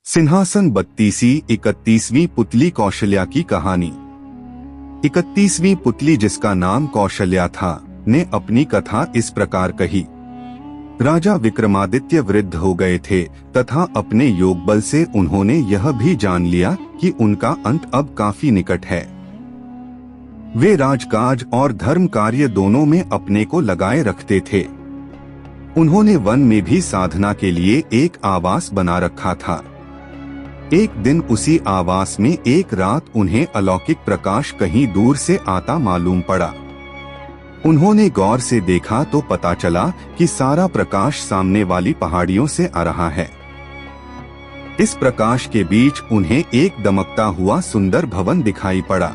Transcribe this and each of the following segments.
सिंहासन 31वीं पुतली कौशल्या की कहानी। 31वीं पुतली, जिसका नाम कौशल्या था, ने अपनी कथा इस प्रकार कही। राजा विक्रमादित्य वृद्ध हो गए थे तथा अपने योग बल से उन्होंने यह भी जान लिया कि उनका अंत अब काफी निकट है। वे राजकाज और धर्म कार्य दोनों में अपने को लगाए रखते थे। उन्होंने वन में भी साधना के लिए एक आवास बना रखा था। एक दिन उसी आवास में एक रात उन्हें अलौकिक प्रकाश कहीं दूर से आता मालूम पड़ा। उन्होंने गौर से देखा तो पता चला कि सारा प्रकाश सामने वाली पहाड़ियों से आ रहा है। इस प्रकाश के बीच उन्हें एक दमकता हुआ सुंदर भवन दिखाई पड़ा।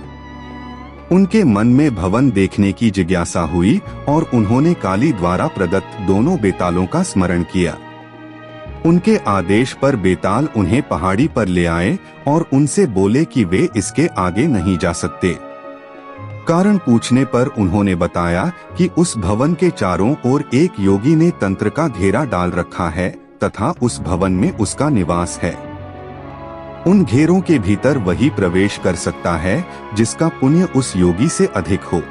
उनके मन में भवन देखने की जिज्ञासा हुई और उन्होंने काली द्वारा प्रदत्त दोनों बेतालों का स्मरण किया। उनके आदेश पर बेताल उन्हें पहाड़ी पर ले आए और उनसे बोले कि वे इसके आगे नहीं जा सकते। कारण पूछने पर उन्होंने बताया कि उस भवन के चारों ओर एक योगी ने तंत्र का घेरा डाल रखा है तथा उस भवन में उसका निवास है। उन घेरों के भीतर वही प्रवेश कर सकता है जिसका पुण्य उस योगी से अधिक हो।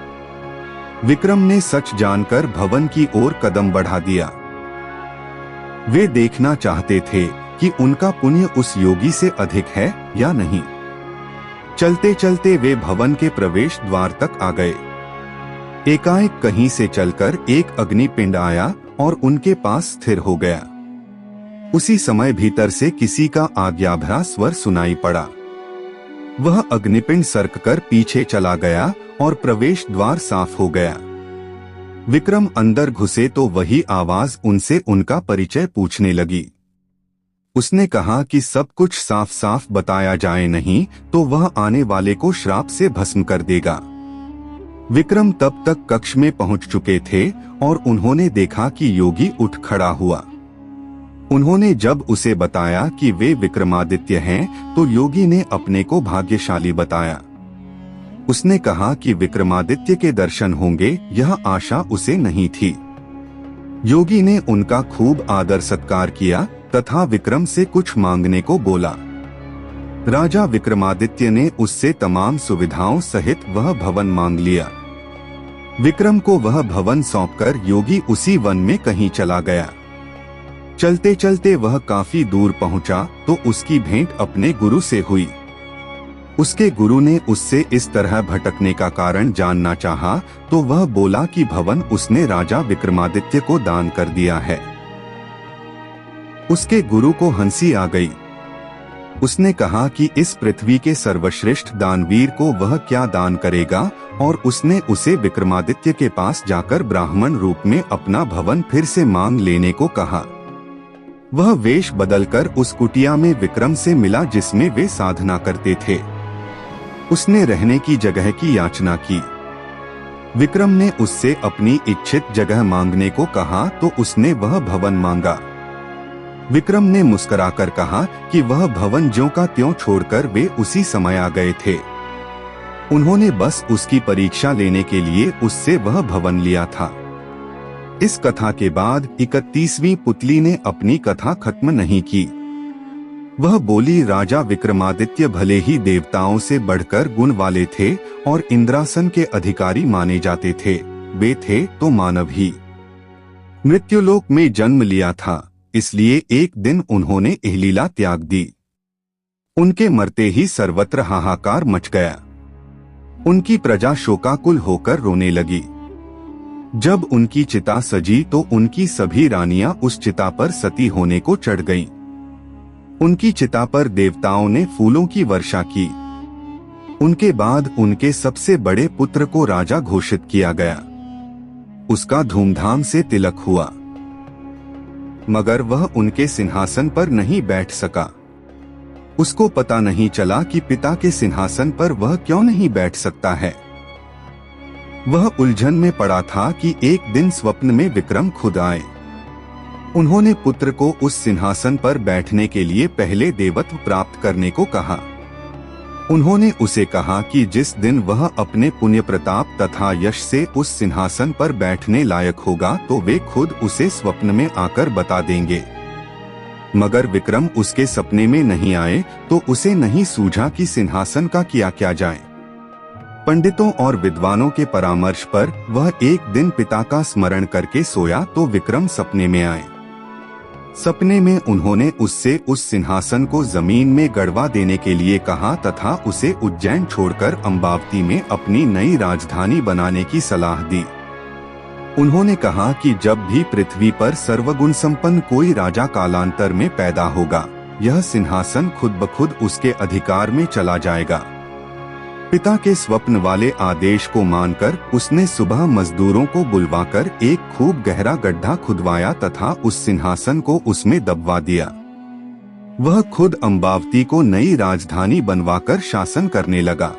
विक्रम ने सच जानकर भवन की ओर कदम बढ़ा दिया। वे देखना चाहते थे कि उनका पुण्य उस योगी से अधिक है या नहीं। चलते चलते वे भवन के प्रवेश द्वार तक आ गए। एकाएक कहीं से चलकर एक अग्निपिंड आया और उनके पास स्थिर हो गया। उसी समय भीतर से किसी का आज्ञाभरा स्वर सुनाई पड़ा। वह अग्निपिंड सरककर पीछे चला गया और प्रवेश द्वार साफ हो गया। विक्रम अंदर घुसे तो वही आवाज उनसे उनका परिचय पूछने लगी। उसने कहा कि सब कुछ साफ साफ बताया जाए, नहीं तो वह आने वाले को श्राप से भस्म कर देगा। विक्रम तब तक कक्ष में पहुंच चुके थे और उन्होंने देखा कि योगी उठ खड़ा हुआ। उन्होंने जब उसे बताया कि वे विक्रमादित्य हैं, तो योगी ने अपने को भाग्यशाली बताया। उसने कहा कि विक्रमादित्य के दर्शन होंगे, यह आशा उसे नहीं थी। योगी ने उनका खूब आदर सत्कार किया तथा विक्रम से कुछ मांगने को बोला। राजा विक्रमादित्य ने उससे तमाम सुविधाओं सहित वह भवन मांग लिया। विक्रम को वह भवन सौंपकर योगी उसी वन में कहीं चला गया। चलते चलते वह काफी दूर पहुंचा तो उसकी भेंट अपने गुरु से हुई। उसके गुरु ने उससे इस तरह भटकने का कारण जानना चाहा तो वह बोला कि भवन उसने राजा विक्रमादित्य को दान कर दिया है। उसके गुरु को हंसी आ गई। उसने कहा कि इस पृथ्वी के सर्वश्रेष्ठ दानवीर को वह क्या दान करेगा, और उसने उसे विक्रमादित्य के पास जाकर ब्राह्मण रूप में अपना भवन फिर से मांग लेने को कहा। वह वेश बदलकर उस कुटिया में विक्रम से मिला जिसमें वे साधना करते थे। उसने रहने की जगह की याचना की। विक्रम ने उससे अपनी इच्छित जगह मांगने को कहा तो उसने वह भवन मांगा। विक्रम ने मुस्कुराकर कहा कि वह भवन ज्यों का त्यों छोड़कर वे उसी समय आ गए थे। उन्होंने बस उसकी परीक्षा लेने के लिए उससे वह भवन लिया था। इस कथा के बाद 31वीं पुतली ने अपनी कथा खत्म नहीं की। वह बोली, राजा विक्रमादित्य भले ही देवताओं से बढ़कर गुण वाले थे और इंद्रासन के अधिकारी माने जाते थे, वे थे तो मानव ही। मृत्युलोक में जन्म लिया था, इसलिए एक दिन उन्होंने इहलीला त्याग दी। उनके मरते ही सर्वत्र हाहाकार मच गया। उनकी प्रजा शोकाकुल होकर रोने लगी। जब उनकी चिता सजी तो उनकी सभी रानियां उस चिता पर सती होने को चढ़ गईं। उनकी चिता पर देवताओं ने फूलों की वर्षा की। उनके बाद उनके सबसे बड़े पुत्र को राजा घोषित किया गया। उसका धूमधाम से तिलक हुआ, मगर वह उनके सिंहासन पर नहीं बैठ सका। उसको पता नहीं चला कि पिता के सिंहासन पर वह क्यों नहीं बैठ सकता है। वह उलझन में पड़ा था कि एक दिन स्वप्न में विक्रम खुद आए। उन्होंने पुत्र को उस सिंहासन पर बैठने के लिए पहले देवत्व प्राप्त करने को कहा। उन्होंने उसे कहा कि जिस दिन वह अपने पुण्य प्रताप तथा यश से उस सिंहासन पर बैठने लायक होगा तो वे खुद उसे स्वप्न में आकर बता देंगे। मगर विक्रम उसके सपने में नहीं आए तो उसे नहीं सूझा कि सिंहासन का किया क्या जाए। पंडितों और विद्वानों के परामर्श पर वह एक दिन पिता का स्मरण करके सोया तो विक्रम सपने में आए। सपने में उन्होंने उससे उस सिंहासन को जमीन में गड़वा देने के लिए कहा तथा उसे उज्जैन छोड़कर अम्बावती में अपनी नई राजधानी बनाने की सलाह दी। उन्होंने कहा कि जब भी पृथ्वी पर सर्वगुण संपन्न कोई राजा कालांतर में पैदा होगा, यह सिंहासन खुद ब खुद उसके अधिकार में चला जाएगा। पिता के स्वप्न वाले आदेश को मानकर उसने सुबह मजदूरों को बुलवाकर एक खूब गहरा गड्ढा खुदवाया तथा उस सिंहासन को उसमें दबवा दिया। वह खुद अम्बावती को नई राजधानी बनवाकर शासन करने लगा।